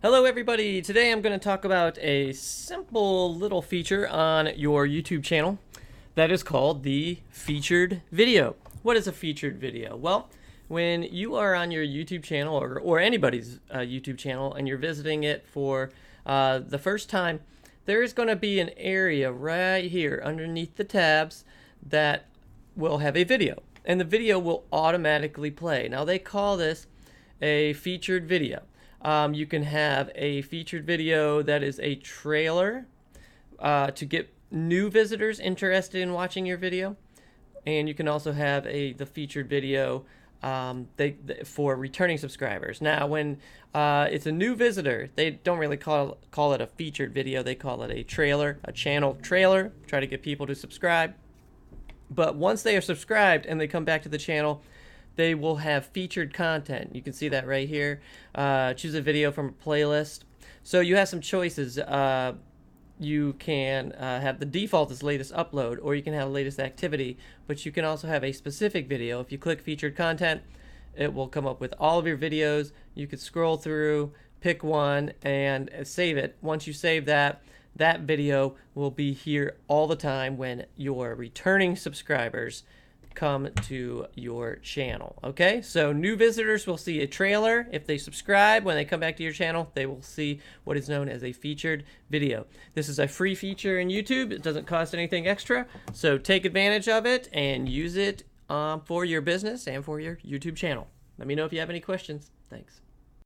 Hello everybody! Today I'm going to talk about a simple little feature on your YouTube channel that is called the featured video. What is a featured video? Well, when you are on your YouTube channel or anybody's YouTube channel and you're visiting it for the first time, there is going to be an area right here underneath the tabs that will have a video, and the video will automatically play. Now they call this a featured video. You can have a featured video that is a trailer to get new visitors interested in watching your video, and you can also have the featured video for returning subscribers. Now, when it's a new visitor, they don't really call it a featured video. They call it a trailer, a channel trailer. Try to get people to subscribe. But once they are subscribed and they come back to the channel, they will have featured content. You can see that right here. Choose a video from a playlist. So you have some choices. You can have the default as latest upload, or you can have latest activity, but you can also have a specific video. If you click featured content, it will come up with all of your videos. You could scroll through, pick one, and save it. Once you save that video will be here all the time when your returning subscribers come to your channel. Okay, so new visitors will see a trailer. If they subscribe, when they come back to your channel, they will see what is known as a featured video. This is a free feature in YouTube. It doesn't cost anything extra, so take advantage of it and use it for your business and for your YouTube channel. Let me know if you have any questions. Thanks.